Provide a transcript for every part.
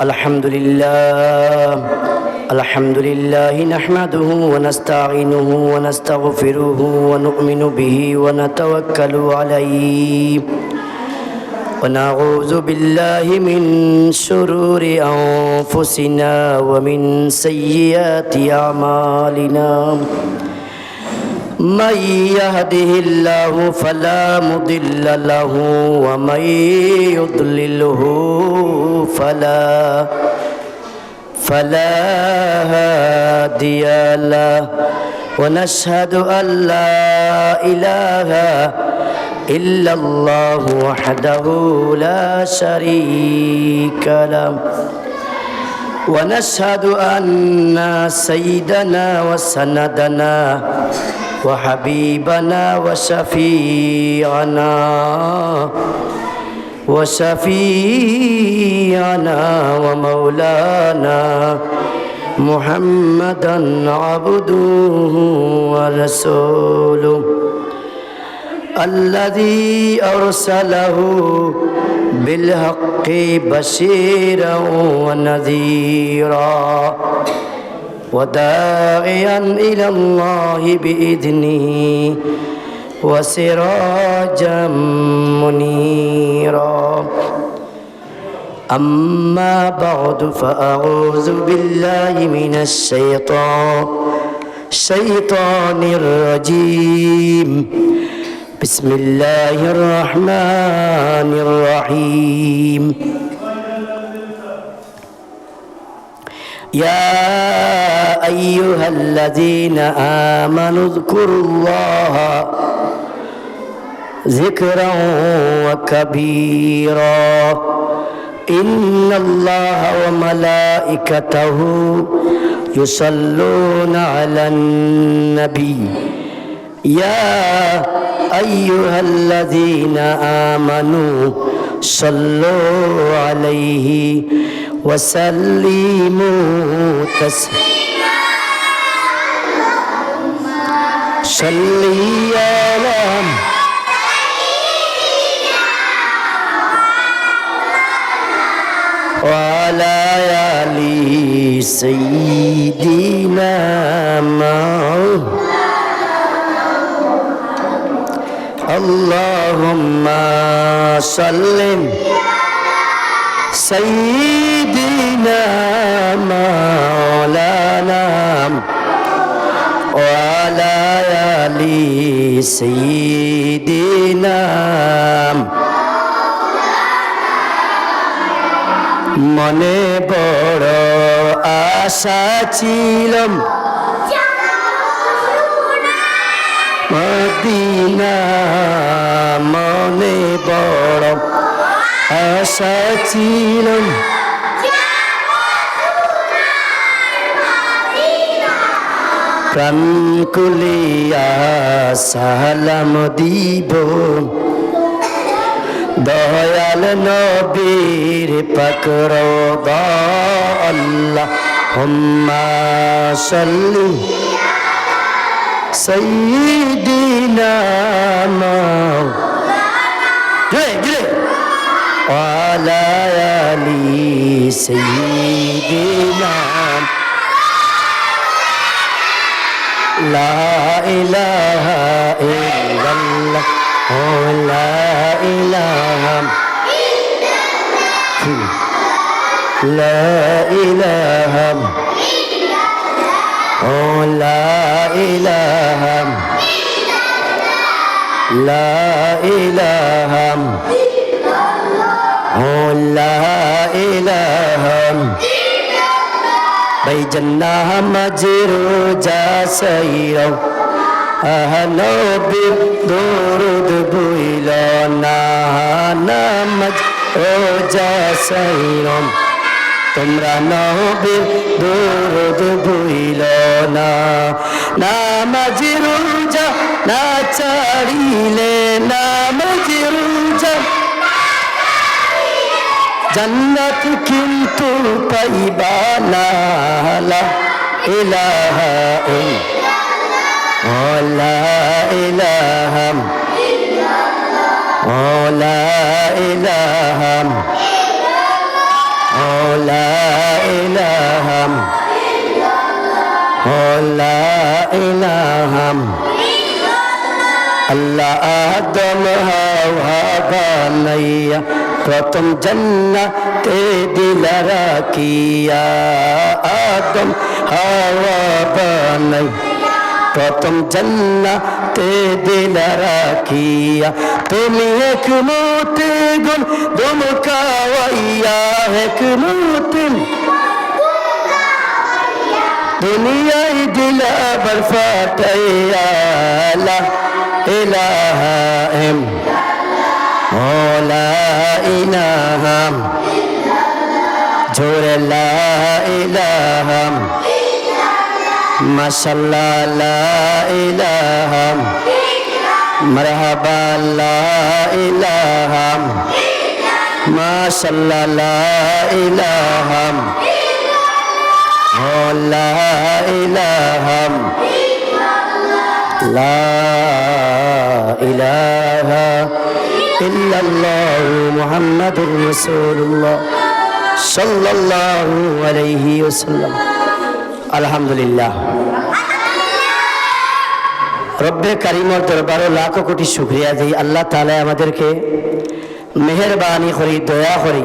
الحمد لله نحمده ونستعينه ونستغفره ونؤمن به ونتوكل عليه ونعوذ بالله من شرور أنفسنا ومن سيئات أعمالنا من يهده الله فلا مضل له ومن يضلله فلا هادي له ونشهد أن لا إله إلا الله وحده لا شريك له ونشهد أن سيدنا وسندنا وحبيبنا وشفيعنا ومولانا محمدا عبده ورسوله الذي أرسله بالحق بشيرا ونذيرا وداعيا إلى الله بإذنه وسراجا منيرا أما بعد فأعوذ بالله من الشيطان الرجيم بسم الله الرحمن الرحيم يا أيها الذين آمنوا اذكروا الله ذكرا وكبيرا إن الله وملائكته يصلون على النبي يا أيها الذين آمنوا صلوا عليه وسلموا تسليما صلي على وعلى آل سيدنا اللهم صل سيدنا مولانا وعلى آل سيدنا মনে বড় আশা ছিল মদিনা মনে বড় আশা ছিল প্রাণ খুলিয়া সালাম দিব দয়াল নবীর পাকর আল্লাহুম্মা সাল্লি সাইয়্যিদিনা ওয়ালা আলি সাইয়্যিদিনা লা ইলাহা ইল্লাল্লাহ لا إله لا إله لا إله لا إله لا إله بيجنا مجرو جاسيرو নবীর দরুদ বইল না নামাজ রোজা সাইরম তোমরা নবীর দরুদ বইল না নামাজ রোজা না ছাড়িলে নামাজ রোজা জান্নাত কিন্তু পাইবা না লা ইলাহা لا إله لا إله লা ইলাহা লা ইলাহা আল্লাহ আদম হাওয়া বানাইয়া প্রথম জান্নাতে দিল রাখিয়া আদম হাওয়া বানাই প্রথম জান্নাতে দিল রাখিয়া তুমি হিকমতে গুণ দমকাওয়াইয়া হিকমতে দুনিয়ায় দিলা বরফাটাইয়া লা ইলাহা লা ইলাহা জোরে লা ইলাহা মাশাআল্লাহ লা ইলাহা মারহাবা লা ইলাহা মাশাআল্লাহ লা ইলাহা লা ইলাহা লা ইলাহা ইল্লাল্লাহ মুহাম্মাদুর রাসূলুল্লাহ সাল্লাল্লাহু আলাইহি ওয়াসাল্লাম। আলহামদুলিল্লাহ, রব্বে কারিমের দরবারে লাখো কোটি শুকরিয়া দিই। আল্লাহ তাআলা আমাদেরকে মেহেরবানি করি, দয়া করি,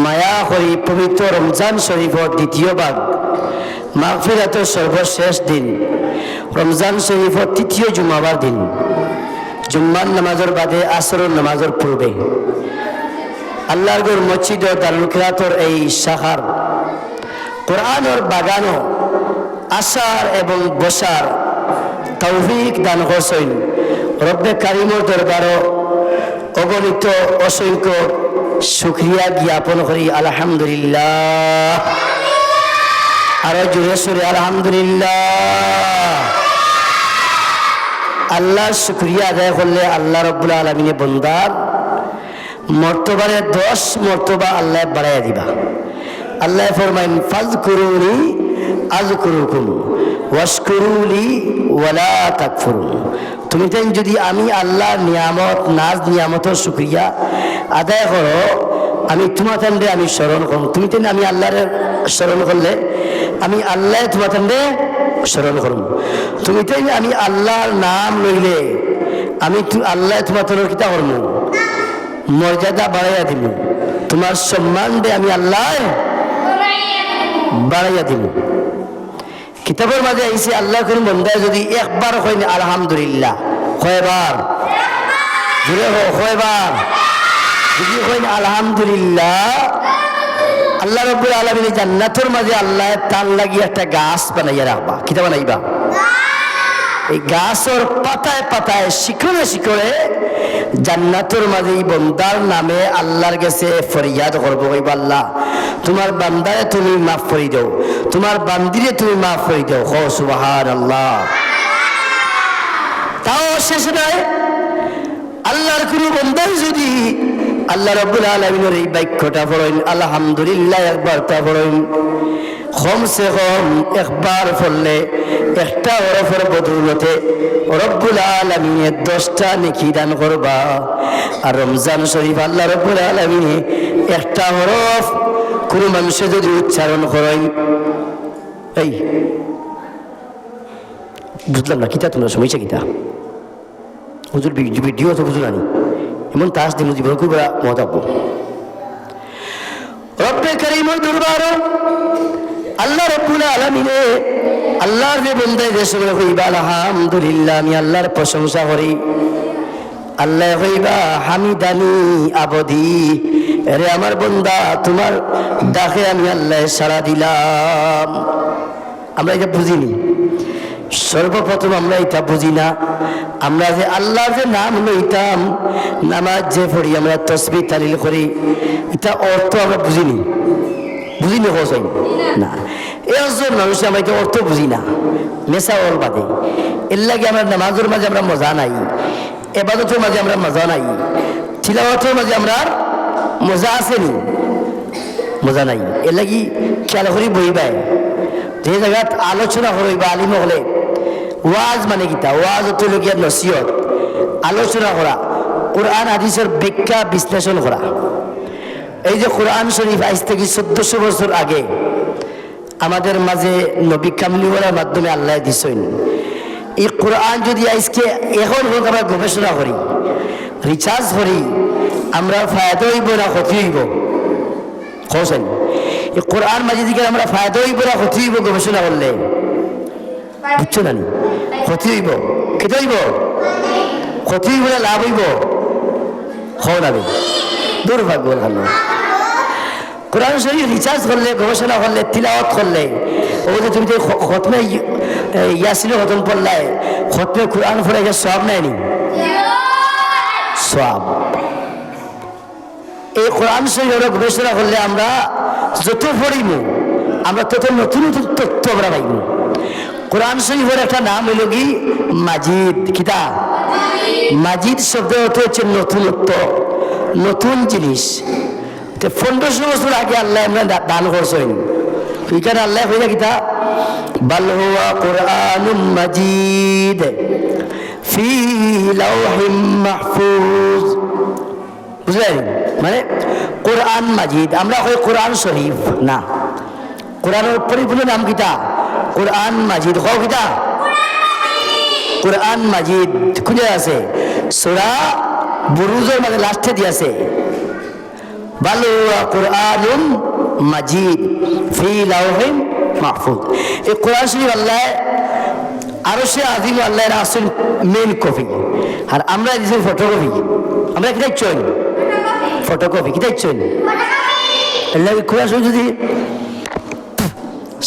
মায়া করি পবিত্র রমজান শরীফের দ্বিতীয় ভাগ মাগফিরাতের সর্বশেষ দিন রমজান শরীফের তৃতীয় জুমাবার দিন, জুম্মার নামাজের বাদে আসরের নামাজের পূর্বে আল্লাহর ঘর মসজিদ ও দারুল কিরাতের এই শাখার কোরআনের বাগানও আসার এবং বসার তৌফিক দান করছেন। রব্বে কারিমের দরবারও অগণিত অসংখ্য শুকরিয়া জ্ঞাপন করি। আলহামদুলিল্লাহ, আরো জোরে সোরে আলহামদুলিল্লাহ। আল্লাহর শুকরিয়া আদায় করলে আল্লাহ রব্বুল আলামিনের বান্দার মর্তবারে 10 মর্তবা আল্লাহ বাড়াইয়া দিবা। আল্লাহ ফরমাইন ফাযকুরুনি আযকুরুকুম ওয়াশকুরুলি ওয়ালা তাকফুরুন। তুমি তেন যদি আমি আল্লাহর নিয়ামত নাজ নিয়ামতের শুকরিয়া আদায় করো, আমি তোমার তেন্ডে আমি স্মরণ করো। তুমি তেন আমি আল্লাহর স্মরণ করলে আমি আল্লাহ তোমার তেন্ডে স্মরণ করব। তুমি তেন আমি আল্লাহর নাম লইলে আমি আল্লাহ তোমার তেন কিতা করব, মর্যাদা বাড়াইয়া দিব। তোমার সম্মান দে আমি আল্লাহ বাড়াইয়া দিব। কিতাবের মাঝে আইসে আল্লাহ কোন বন্দায় যদি একবার কইনি আলহামদুলিল্লাহ, কয়বার জুড়ে কয়বার যদি কইনি আলহামদুলিল্লাহ, আল্লাহ রাব্বুল আলামিন জান্নাতের মাঝে আল্লাহ তার লাগি একটা গাছ বানাইয়া রাখবা। কিতা বানাইবা? এই গাছের পাতায় পাতায় শিকড়ে শিকড়ে জান্নাতের মাঝে বন্দার নামে আল্লাহর কাছে ফরিয়াদ করবো, আল্লাহ তোমার বান্দারে তুমি মাফ করে দাও, তোমার বান্দিরে তুমি মাফ করে দাও। ও সুবহানাল্লাহ। তাও শেষ নয়, আল্লাহর কোন বন্দাই যদি আল্লাহ রাব্বুল আলামিনের এই বাক্যটা পড়েন আলহামদুলিল্লাহ একবার তা পড়েন, কমসে কম একবার পড়লে একটা হরফের বদৌলতে রব্বুল আলামিনে 10টা নেকি দান করবা। আর রমজান শরীফ আল্লাহ রব্বুল আলামিনে একটা হরফ কোন মানুষে যদি উচ্চারণ করেন, এই বুঝলাম না কিতা তোমরা সমস্যা কিতা হুজুর ভিডিও তো বুঝলাম না, এমন তাস দিন জীবন খুব মতাব্য রব্বে কারীমের দরবারে আল্লাহ রব্বুল আলামিনে আল্লাহর যে বান্দায় যে সময় কইবা আলহামদুলিল্লাহ আমি আল্লাহর প্রশংসা করি, আল্লাহ কইবা হামিদানি আবদি, রে আমার বান্দা তোমার ডাকে আমি আল্লাহ সাড়া দিলাম। আমরা এটা বুঝিনি, সর্বপ্রথম আমরা এটা বুঝি না। আমরা যে আল্লাহর যে নাম লইতাম, নামাজ যে পড়ি, আমরা তাসবিহ তাহলিল করি, এটা অর্থ আমরা বুঝিনি হোসেন না। একজন মানুষ আমরা এটা অর্থ বুঝি না, মেসা ওর বাদে। এর লাগে আমরা নামাজের মাঝে আমরা মজা নাই, এবাদতের মাঝে আমরা মজা নাই, তিলাওয়াতের মাঝে আমরা মজা আসেনি, মজা নাই। এর লাগি খেয়াল করি বইবাই যে জায়গাত আলোচনা করবা আলিম হলে ওয়াজ মানে কিতা, ওয়াজ হইল নসিহত, আলোচনা করা, কোরআন হাদিসের ব্যাখ্যা বিশ্লেষণ করা। এই যে কোরআন শরীফ আজ থেকে 1400 বছর আগে আমাদের মাঝে নবী কামলিওয়ালার মাধ্যমে আল্লাহ দিছেন। এই কোরআন যদি আজকে এখন হোক আমরা গবেষণা করি, রিসার্চ করি, আমরা ফায়দা হইব না ক্ষতি হইব? হোসেন, এই কোরআন মাঝে দিকে আমরা ফায়দা হইব না ক্ষতি হইব গবেষণা করলে? বুঝছো না? ক্ষতি হইব। কেটে হইব? ক্ষতি হইব না লাভ হইব? হবে দুর্ভাগ্য। ভালো কোরআন শরীফ রিসার্চ করলে, গবেষণা করলে, তিলাওয়াত করলে, ও যে তুমি যে খতমে ইয়াসিনের খতম পড়লাই, খতমে কোরআন পড়ে গিয়ে সব নেয়নি? সব। এই কোরআন শরীফ গবেষণা করলে আমরা যত পড়িব আমরা তত নতুন নতুন তথ্য আমরা পাইব। কোরআন শরীফের একটা নাম হইল কি মাজিদ। কিতাব মাজিদ শব্দ অর্থ হচ্ছে নতুনত্ব, নতুন জিনিস। 1500 বছর আগে আল্লাহ আমরা দান করছেন। এখানে আল্লাহ হইয়া কিতা বাল হুয়া কুরআনুম মাজিদ ফি লাওহিম মাহফুজ। বুঝলেন? মানে কোরআন মাজিদ, আমরা কই কোরআন শরীফ না, কোরআনের পরিপূর্ণ নাম কিতা? কোরআন মাজিদ। কও কিতা? কোরআন মাজিদ। খুঁজে আছে সূরা বুরুজের মধ্যে লাস্টে দিয়েছে বাল হুয়া কুরআনুম মাজিদ ফি লাওহিম মাহফুজ। এই কোরআন শরীফ আল্লাহ আরশে আজিম আল্লাহ রাসূল মেইন কপি, আর আমরা দিছি ফটোকপি। আমরা কি দেখছেন? ফটোকপি। কি দেখছেন? আল্লাহ কোরআন শরীফ যদি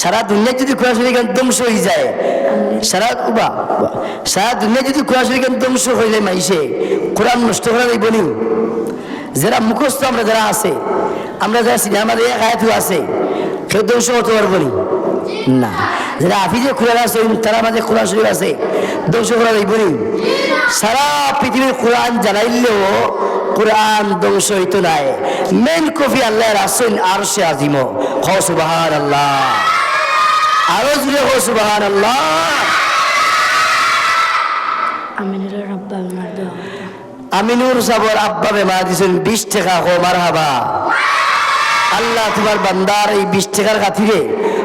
সারা দুনিয়া যদি কোরআন শরীফ ধ্বংস হয়ে যায়, সারা দুনিয়া যদি কোরআন শরীফ ধ্বংস হইলে মাইসে কোরআন নষ্ট করা যাইব নি? যারা মুখস্থ আমরা যারা আছে, আমরা যারা আমাদের এক আয়াতও আছে, কেউ ধ্বংস করতে পারবো না। যারা হাফিজে কোরআন আছে তারা আমাদের কোরআন শরীফ আছে, ধ্বংস করা যাইব নি? সারা পৃথিবীর কোরআন জ্বালাইলেও কোরআন ধ্বংস হইতো নাই। মেন কপি আল্লাহ রাসূল আরশে আজিম। হ সুবহানাল্লাহ। আরো জুড়ে হ সুবহানাল্লাহ। আমিনুর সাবর আব্বা বেমা দিছেন 20 টাকা। হো মারহাবা। আল্লাহ তোমার বান্দার এই 20 টাকার খাতিরে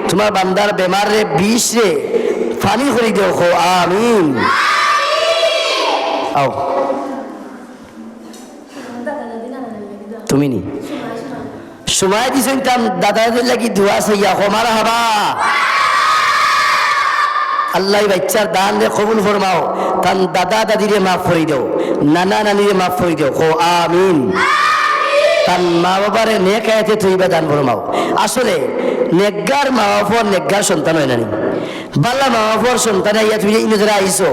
তোমার বান্দার বেমার রে 20 রে ফানি করে দিও। হো আমিন। আও তুমি নি সময় দিছেন তার দাদাদের লাগি দোয়া চাইয়া। হো মারহাবা। আল্লাহ বাচ্চার দান রে কবুল ফরমাও, তার দাদা দাদিরে মাফ করে দাও, নানা নানিরে মাফ করে দাও। হো আমিন। তার মা বাবারে নেক আয়াতে তুইবা দান ফরমাও। আসলে নেকগার মা বাবার নেকগার সন্তান হয় নানি, বাল্লা মা বাবার সন্তান ইয়া তুমি ইনো যারা আইসো,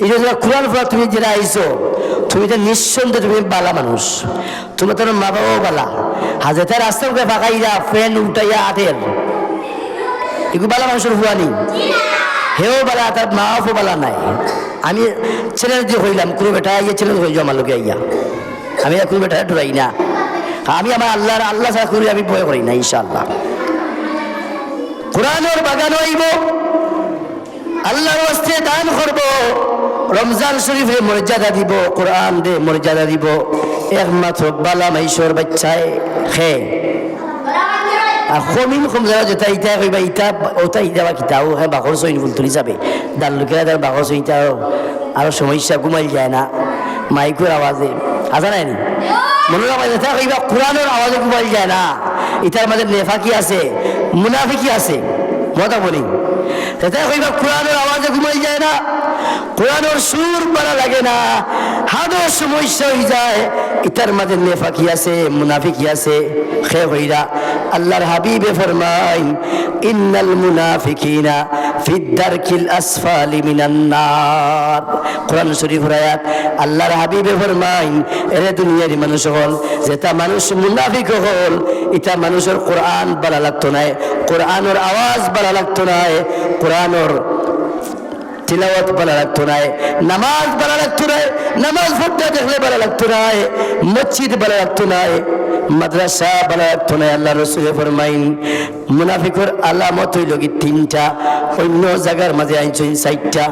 ইনো যারা কোরআন পড়া তুমি যারা আইসো, তুমি তো নিঃসন্দেহে তুমি বালা মানুষ। তোমার তোর মা বাবাও বালা। হাজার রাস্তা উঠে ফাঁকাইয়া ফ্যান উঠাইয়া আটের এগুলো বালা মানুষের হুয়ানি। হেও বালা, তার মা বাপও বালা নাই। আমি চ্যালেঞ্জ দিয়ে হইলাম, কোনো বেটা ইয়ে চ্যালেঞ্জ হয়ে যাও আমার লোকে আইয়া। আমি কোনো বেটা ডরাই না। আমি আমার আল্লাহ ছাড়া করি, আমি ভয় করি না। ইনশাআল্লাহ কোরআনের বাগান হইব, আল্লাহর ওয়াস্তে দান করব, রমজান শরীফে মর্যাদা দিব, কোরআন রে মর্যাদা দিব। একমাত্র বালা মাইশোর বাচ্চায় খে আর কমিন কম যারা যেটা ইটা কইবা ইটা ওটা ইটাবা কিতাও হ্যাঁ বাঘর সইন ফুল তুলি যাবে দাল লুকিয়ে তার বাঘর সইটাও আরো সমস্যা ঘুমাই যায় না মাইকের আওয়াজে আসা নাই মনে রাখা যেটা কইবা কোরআনের আওয়াজে ঘুমাই যায় না। ইটার মাঝে নেফাকি আছে, মুনাফিকি আছে। মজা বলি যেটা কইবা কোরআনের আওয়াজে ঘুমাই যায় না, কোরআনের সুর ভালো লাগে না, হাদো সমস্যা হয়ে যায়। ইটার মাঝে নেফাকি আছে, মুনাফিকি আছে। খে হইরা আল্লাহর হাবিবে ফরমাইন ইন্নাল মুনাফিকিনা ফিদ দারকিল আসফালি মিনান নার। কোরআন শরীফের আয়াত। আল্লাহর হাবিবে ফরমাইন এরে দুনিয়ার মানুষ হল যেটা মানুষ মুনাফিক হল, এটা মানুষের কোরআন ভালো লাগতো না, কোরআনের আওয়াজ ভালো লাগতো না, কোরআনের তিলাওয়াত ভালো লাগতো না, নামাজ ভালো লাগতো না, নামাজ পড়তে দেখলে ভালো লাগতো না, মসজিদ ভালো লাগতো না, মাদ্রাসা ভালো লাগতো না। আল্লাহ রাসূল ফরমাইন মুনাফিকের আলামত হইল কি 3টা, অন্য জায়গার মাঝে আইন 4টা।